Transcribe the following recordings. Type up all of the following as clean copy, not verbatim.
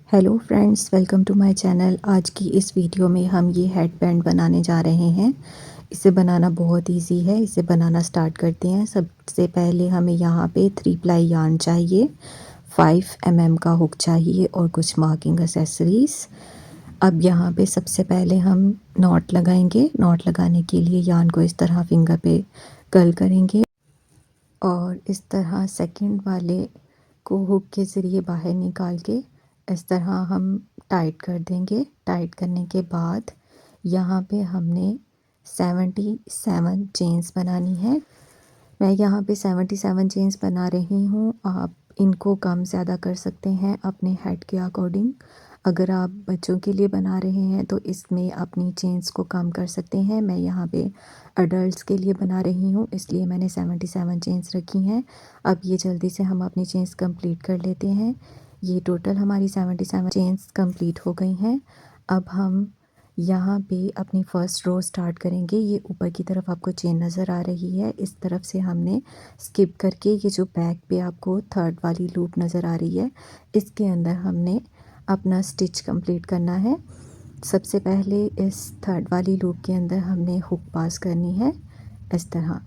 Hello friends, welcome to my channel. आज की इस वीडियो में हम ये हेड बैंड बनाने जा रहे हैं। इसे बनाना बहुत इजी है। इसे बनाना स्टार्ट करते हैं। सबसे पहले हमें यहाँ पे 3 प्लाई यार्न चाहिए, 5 का हुक चाहिए और कुछ मार्किंग एक्सेसरीज़। अब यहाँ पे सबसे पहले हम नॉट लगाएंगे। नॉट लगाने के लिए यार्न को इस तरह फिंगर पे कर्ल करेंगे और इस तरह सेकंड वाले को हुक के ज़रिए बाहर निकाल के इस तरह हम टाइट कर देंगे। टाइट करने के बाद यहाँ पे हमने 77 चेन्स बनानी है। मैं यहाँ पे 77 चेन्स बना रही हूँ। आप इनको कम ज़्यादा कर सकते हैं अपने हेड के अकॉर्डिंग। अगर आप बच्चों के लिए बना रहे हैं तो इसमें अपनी चेन्स को कम कर सकते हैं। मैं यहाँ पे अडल्ट्स के लिए बना रही हूँ, इसलिए मैंने 77 चेन्स रखी हैं। अब ये जल्दी से हम अपनी चेन्स कंप्लीट कर लेते हैं। ये टोटल हमारी 77 चेन्स कंप्लीट हो गई हैं। अब हम यहाँ पे अपनी फ़र्स्ट रो स्टार्ट करेंगे। ये ऊपर की तरफ आपको चेन नज़र आ रही है। इस तरफ से हमने स्किप करके ये जो बैक पे आपको थर्ड वाली लूप नज़र आ रही है, इसके अंदर हमने अपना स्टिच कंप्लीट करना है। सबसे पहले इस थर्ड वाली लूप के अंदर हमने हुक पास करनी है। इस तरह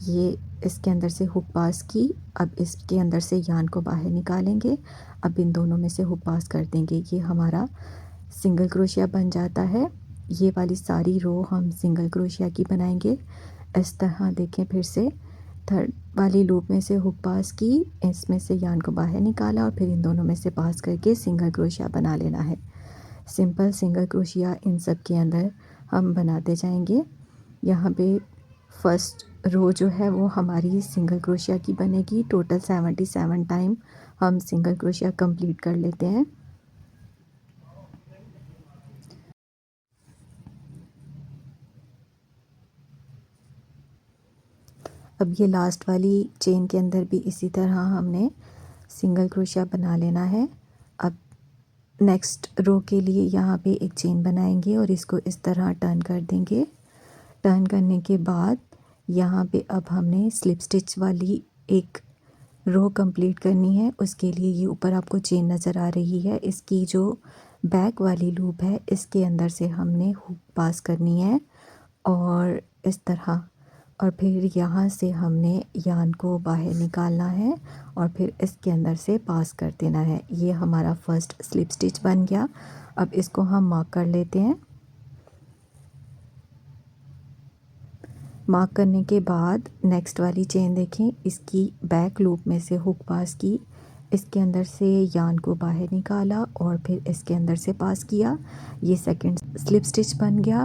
ये इसके अंदर से हुक पास की। अब इसके अंदर से यार्न को बाहर निकालेंगे। अब इन दोनों में से हुक पास कर देंगे। ये हमारा सिंगल क्रोशिया बन जाता है। ये वाली सारी रो हम सिंगल क्रोशिया की बनाएंगे। इस तरह देखें, फिर से थर्ड वाली लूप में से हुक पास की, इसमें से यार्न को बाहर निकाला और फिर इन दोनों में से पास करके सिंगल क्रोशिया बना लेना है। सिंपल सिंगल क्रोशिया इन सब के अंदर हम बनाते जाएंगे। यहाँ पे फर्स्ट रो जो है वो हमारी सिंगल क्रोशिया की बनेगी। टोटल 77 टाइम हम सिंगल क्रोशिया कंप्लीट कर लेते हैं। अब ये लास्ट वाली चेन के अंदर भी इसी तरह हमने सिंगल क्रोशिया बना लेना है। अब नेक्स्ट रो के लिए यहाँ पे एक चेन बनाएंगे और इसको इस तरह टर्न कर देंगे। टर्न करने के बाद यहाँ पे अब हमने स्लिप स्टिच वाली एक रो कंप्लीट करनी है। उसके लिए ये ऊपर आपको चेन नज़र आ रही है, इसकी जो बैक वाली लूप है इसके अंदर से हमने हुक पास करनी है और इस तरह, और फिर यहाँ से हमने यार्न को बाहर निकालना है और फिर इसके अंदर से पास कर देना है। ये हमारा फर्स्ट स्लिप स्टिच बन गया। अब इसको हम मार्क कर लेते हैं। मार्क करने के बाद नेक्स्ट वाली चेन देखें, इसकी बैक लूप में से हुक पास की, इसके अंदर से यार्न को बाहर निकाला और फिर इसके अंदर से पास किया। ये सेकंड स्लिप स्टिच बन गया।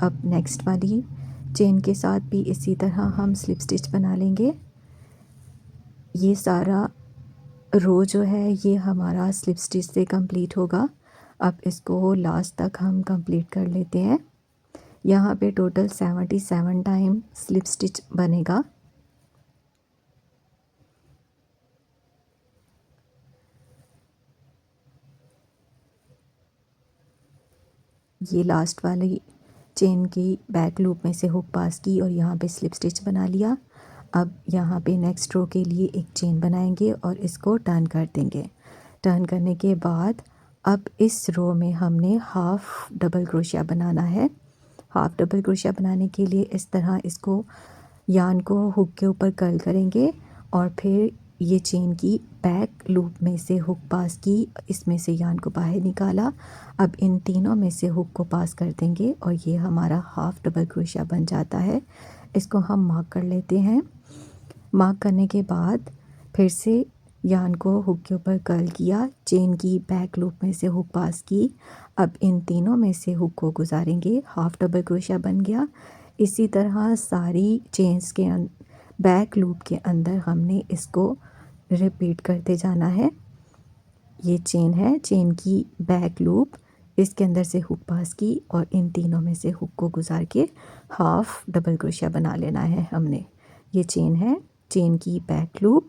अब नेक्स्ट वाली चेन के साथ भी इसी तरह हम स्लिप स्टिच बना लेंगे। ये सारा रो जो है ये हमारा स्लिप स्टिच से कंप्लीट होगा। अब इसको लास्ट तक हम कंप्लीट कर लेते हैं। यहाँ पे टोटल 77 टाइम स्लिप स्टिच बनेगा। ये लास्ट वाली चेन की बैक लूप में से हुक पास की और यहाँ पे स्लिप स्टिच बना लिया। अब यहाँ पे नेक्स्ट रो के लिए एक चेन बनाएंगे और इसको टर्न कर देंगे। टर्न करने के बाद अब इस रो में हमने हाफ़ डबल क्रोशिया बनाना है। हाफ़ डबल क्रोशिया बनाने के लिए इस तरह इसको यार्न को हुक के ऊपर कर्ल करेंगे और फिर ये चेन की बैक लूप में से हुक पास की, इसमें से यार्न को बाहर निकाला। अब इन तीनों में से हुक को पास कर देंगे और ये हमारा हाफ़ डबल क्रोशिया बन जाता है। इसको हम मार्क कर लेते हैं। मार्क करने के बाद फिर से यार्न को हुक के ऊपर कर्ल किया, चेन की बैक लूप में से हुक पास की। अब इन तीनों में से हुक को गुजारेंगे, हाफ़ डबल क्रोशिया बन गया। इसी तरह सारी चेन्स के बैक लूप के अंदर हमने इसको रिपीट करते जाना है। ये चेन है, चेन की बैक लूप, इसके अंदर से हुक पास की और इन तीनों में से हुक को गुजार के हाफ़ डबल क्रोशिया बना लेना है हमने। ये चेन है, चेन की बैक लूप,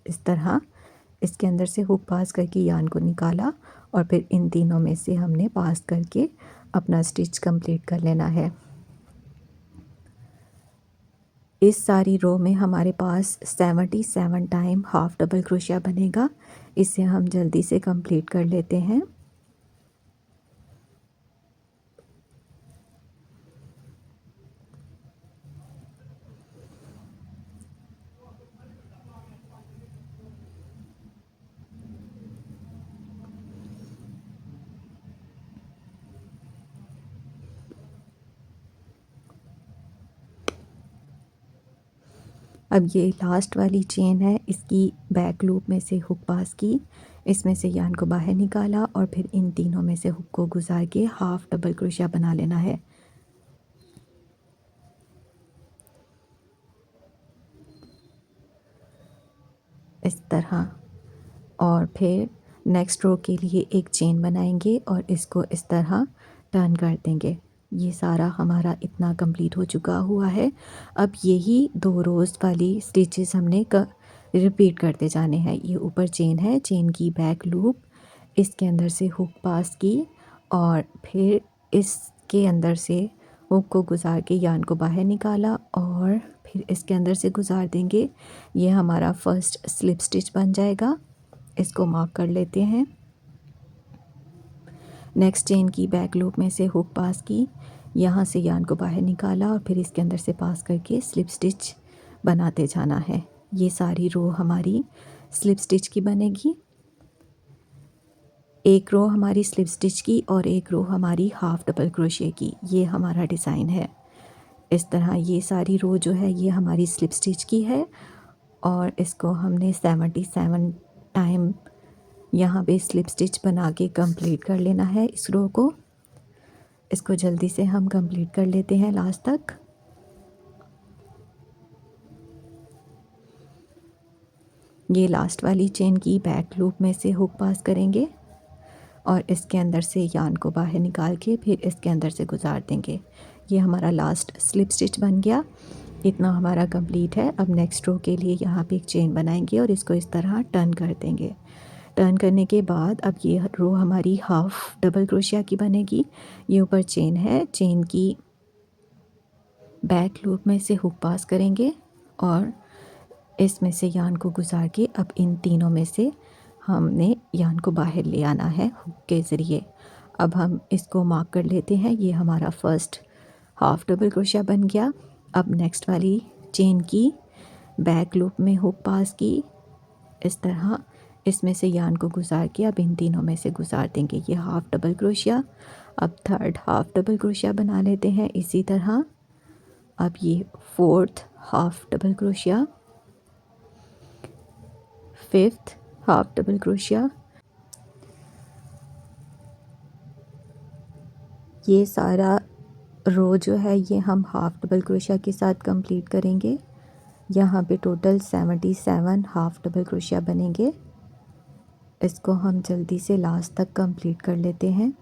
इस तरह इसके अंदर से हुक पास करके यार्न को निकाला और फिर इन तीनों में से हमने पास करके अपना स्टिच कंप्लीट कर लेना है। इस सारी रो में हमारे पास 77 टाइम हाफ डबल क्रोशिया बनेगा। इसे हम जल्दी से कंप्लीट कर लेते हैं। अब ये लास्ट वाली चेन है, इसकी बैक लूप में से हुक पास की, इसमें से यान को बाहर निकाला और फिर इन तीनों में से हुक को गुजार के हाफ डबल क्रोशिया बना लेना है। इस तरह। और फिर नेक्स्ट रो के लिए एक चेन बनाएंगे और इसको इस तरह टर्न कर देंगे। ये सारा हमारा इतना कंप्लीट हो चुका हुआ है। अब यही 2 रोज़ वाली स्टिचेस हमने रिपीट करते जाने हैं। ये ऊपर चेन है, चेन की बैक लूप, इसके अंदर से हुक पास की और फिर इसके अंदर से हुक को गुजार के यान को बाहर निकाला और फिर इसके अंदर से गुजार देंगे। ये हमारा फर्स्ट स्लिप स्टिच बन जाएगा। इसको मार्क कर लेते हैं। नेक्स्ट चेन की बैक लूप में से हुक पास की, यहाँ से यान को बाहर निकाला और फिर इसके अंदर से पास करके स्लिप स्टिच बनाते जाना है। ये सारी रो हमारी स्लिप स्टिच की बनेगी। एक रो हमारी स्लिप स्टिच की और एक रो हमारी हाफ डबल क्रोशिया की। ये हमारा डिज़ाइन है। इस तरह ये सारी रो जो है ये हमारी स्लिप स्टिच की है और इसको हमने 77 टाइम यहाँ पे स्लिप स्टिच बना के कंप्लीट कर लेना है इस रो को। इसको जल्दी से हम कंप्लीट कर लेते हैं लास्ट तक। ये लास्ट वाली चेन की बैक लूप में से हुक पास करेंगे और इसके अंदर से यान को बाहर निकाल के फिर इसके अंदर से गुजार देंगे। ये हमारा लास्ट स्लिप स्टिच बन गया। इतना हमारा कंप्लीट है। अब नेक्स्ट रो के लिए यहाँ पे एक चेन बनाएंगे और इसको इस तरह टर्न कर देंगे। टर्न करने के बाद अब ये रो हमारी हाफ डबल क्रोशिया की बनेगी। ये ऊपर चेन है, चेन की बैक लूप में से हुक पास करेंगे और इसमें से यान को गुजार के अब इन तीनों में से हमने यान को बाहर ले आना है हुक के ज़रिए। अब हम इसको मार्क कर लेते हैं। ये हमारा फर्स्ट हाफ डबल क्रोशिया बन गया। अब नेक्स्ट वाली चेन की बैक लूप में हुक पास की, इस तरह इसमें से यान को गुजार के अब इन तीनों में से गुजार देंगे। ये हाफ डबल क्रोशिया। अब थर्ड हाफ डबल क्रोशिया बना लेते हैं इसी तरह। अब ये fourth half double crochet, fifth half double crochet. ये सारा रो जो है ये हम हाफ डबल क्रोशिया के साथ कंप्लीट करेंगे। यहाँ पे टोटल 77 हाफ डबल क्रोशिया बनेंगे। इसको हम जल्दी से लास्ट तक कंप्लीट कर लेते हैं।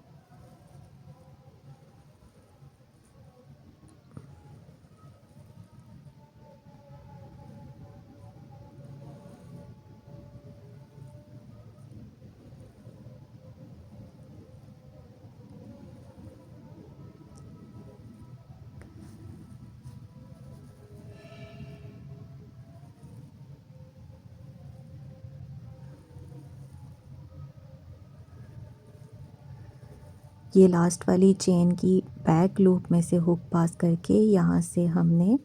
ये लास्ट वाली चेन की बैक लूप में से हुक पास करके यहाँ से हमने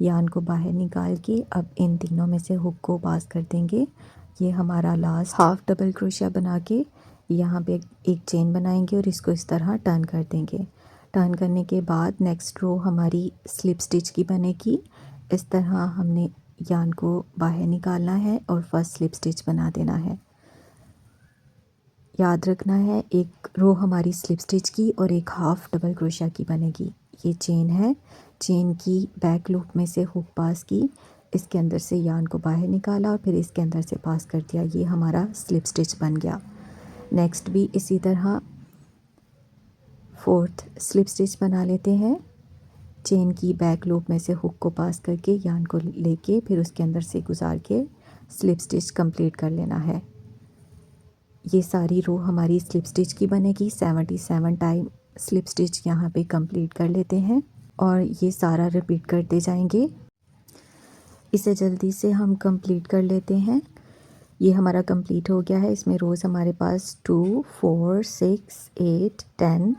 यान को बाहर निकाल के अब इन तीनों में से हुक को पास कर देंगे। ये हमारा लास्ट हाफ डबल क्रोशिया बना के यहाँ पे एक चेन बनाएंगे और इसको इस तरह टर्न कर देंगे। टर्न करने के बाद नेक्स्ट रो हमारी स्लिप स्टिच की बनेगी। इस तरह हमने यान को बाहर निकालना है और फर्स्ट स्लिप स्टिच बना देना है। याद रखना है एक रो हमारी स्लिप स्टिच की और एक हाफ डबल क्रोशिया की बनेगी। ये चेन है, चेन की बैक लूप में से हुक पास की, इसके अंदर से यान को बाहर निकाला और फिर इसके अंदर से पास कर दिया। ये हमारा स्लिप स्टिच बन गया। नेक्स्ट भी इसी तरह फोर्थ स्लिप स्टिच बना लेते हैं। चेन की बैक लूप में से हुक को पास करके यान को लेके फिर उसके अंदर से गुजार के स्लिप स्टिच कंप्लीट कर लेना है। ये सारी रो हमारी स्लिप स्टिच की बनेगी। 77 टाइम स्लिप स्टिच यहाँ पे कंप्लीट कर लेते हैं और ये सारा रिपीट करते जाएंगे। इसे जल्दी से हम कंप्लीट कर लेते हैं। ये हमारा कंप्लीट हो गया है। इसमें रोज़ हमारे पास 2 4 6 8 10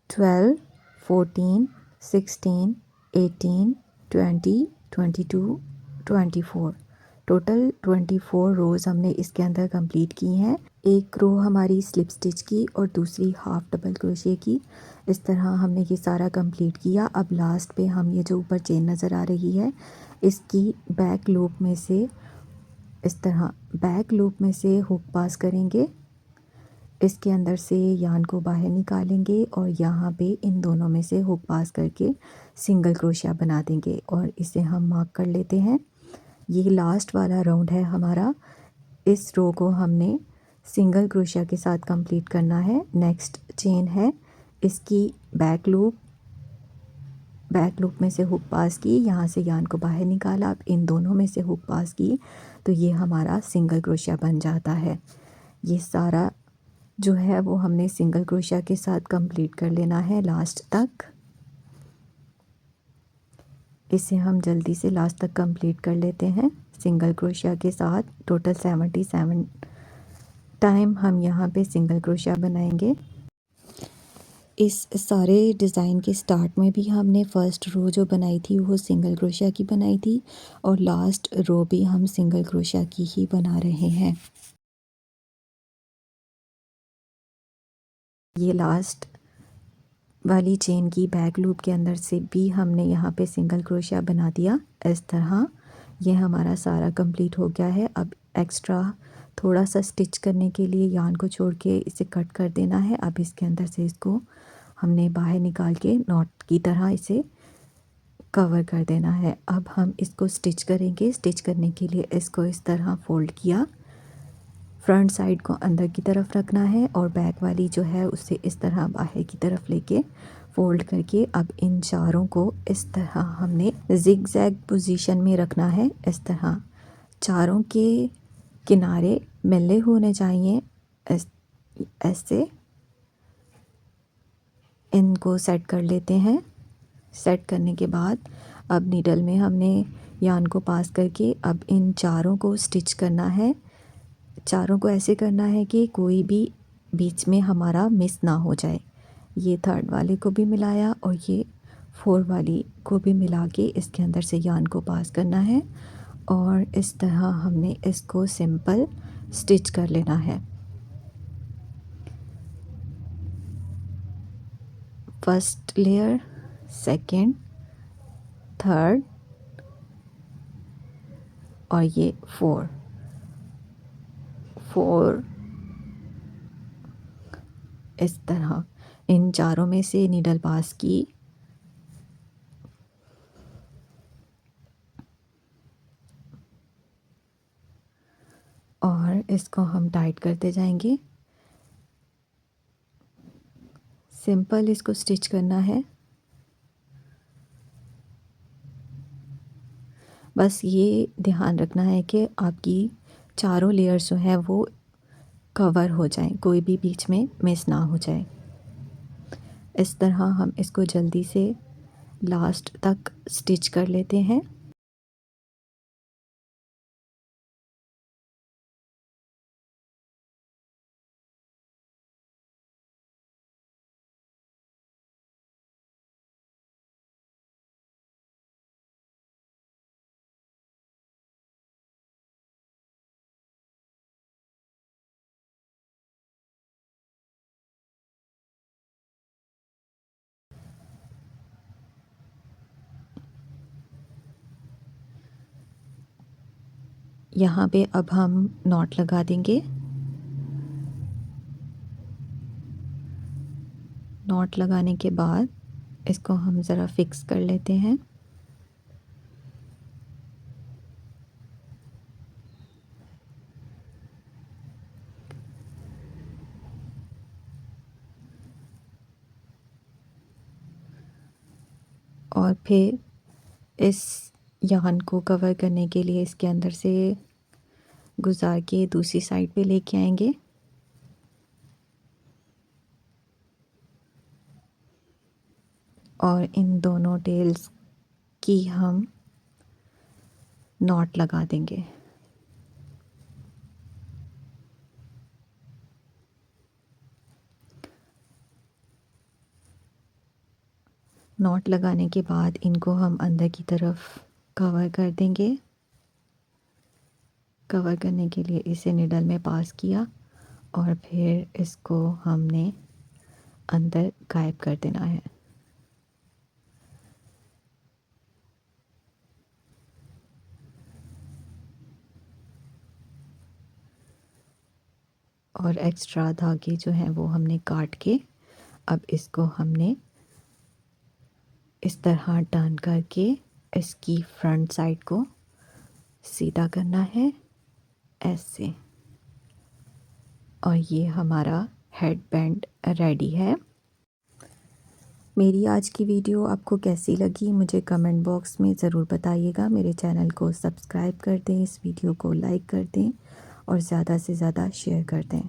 12 14 16 18 20 22 24 टोटल 24 रोज़ हमने इसके अंदर कंप्लीट की हैं। एक रो हमारी स्लिप स्टिच की और दूसरी हाफ डबल क्रोशे की। इस तरह हमने ये सारा कंप्लीट किया। अब लास्ट पे हम ये जो ऊपर चेन नज़र आ रही है इसकी बैक लूप में से इस तरह बैक लूप में से हुक पास करेंगे। इसके अंदर से यान को बाहर निकालेंगे और यहाँ पे इन दोनों में से हुक पास करके सिंगल क्रोशिया बना देंगे और इसे हम मार्क कर लेते हैं। ये लास्ट वाला राउंड है हमारा। इस रो को हमने सिंगल क्रोशिया के साथ कंप्लीट करना है। नेक्स्ट चेन है इसकी बैक लूप में से हुक पास की, यहाँ से यान को बाहर निकाला, अब इन दोनों में से हुक पास की तो ये हमारा सिंगल क्रोशिया बन जाता है। ये सारा जो है वो हमने सिंगल क्रोशिया के साथ कंप्लीट कर लेना है लास्ट तक। इसे हम जल्दी से लास्ट तक कंप्लीट कर लेते हैं सिंगल क्रोशिया के साथ। टोटल 77 टाइम हम यहाँ पे सिंगल क्रोशिया बनाएंगे। इस सारे डिज़ाइन के स्टार्ट में भी हमने फ़र्स्ट रो जो बनाई थी वो सिंगल क्रोशिया की बनाई थी और लास्ट रो भी हम सिंगल क्रोशिया की ही बना रहे हैं। ये लास्ट वाली चेन की बैक लूप के अंदर से भी हमने यहाँ पे सिंगल क्रोशिया बना दिया। इस तरह ये हमारा सारा कंप्लीट हो गया है। अब एक्स्ट्रा थोड़ा सा स्टिच करने के लिए यान को छोड़ के इसे कट कर देना है। अब इसके अंदर से इसको हमने बाहर निकाल के नॉट की तरह इसे कवर कर देना है। अब हम इसको स्टिच करेंगे। स्टिच करने के लिए इसको इस तरह फ़ोल्ड किया, फ्रंट साइड को अंदर की तरफ रखना है और बैक वाली जो है उसे इस तरह बाहर की तरफ लेके फ़ोल्ड करके अब इन चारों को इस तरह हमने ज़िग ज़ैग पोजीशन में रखना है। इस तरह चारों के किनारे मिले होने चाहिए। ऐसे इनको सेट कर लेते हैं। सेट करने के बाद अब नीडल में हमने यान को पास करके अब इन चारों को स्टिच करना है। चारों को ऐसे करना है कि कोई भी बीच में हमारा मिस ना हो जाए। ये थर्ड वाले को भी मिलाया और ये फोर वाली को भी मिला के इसके अंदर से यान को पास करना है और इस तरह हमने इसको सिंपल स्टिच कर लेना है। फर्स्ट लेयर, सेकंड, थर्ड और ये फोर इस तरह इन चारों में से नीडल पास की और इसको हम टाइट करते जाएंगे। सिंपल इसको स्टिच करना है। बस ये ध्यान रखना है कि आपकी चारों लेयर्स जो हैं वो कवर हो जाएं, कोई भी बीच में मिस ना हो जाए। इस तरह हम इसको जल्दी से लास्ट तक स्टिच कर लेते हैं। यहाँ पे अब हम नॉट लगा देंगे। नॉट लगाने के बाद इसको हम ज़रा फिक्स कर लेते हैं। और फिर इस यान को कवर करने के लिए इसके अंदर से गुजार के दूसरी साइड पे लेके आएंगे। और इन दोनों टेल्स की हम नॉट लगा देंगे। नॉट लगाने के बाद इनको हम अंदर की तरफ कवर कर देंगे। कवर करने के लिए इसे निडल में पास किया और फिर इसको हमने अंदर गायब कर देना है। और एक्स्ट्रा धागे जो हैं वो हमने काट के अब इसको हमने इस तरह टर्न करके इसकी फ्रंट साइड को सीधा करना है ऐसे। और ये हमारा हेड बैंड रेडी है। मेरी आज की वीडियो आपको कैसी लगी मुझे कमेंट बॉक्स में ज़रूर बताइएगा। मेरे चैनल को सब्सक्राइब कर दें, इस वीडियो को लाइक कर दें और ज़्यादा से ज़्यादा शेयर कर दें।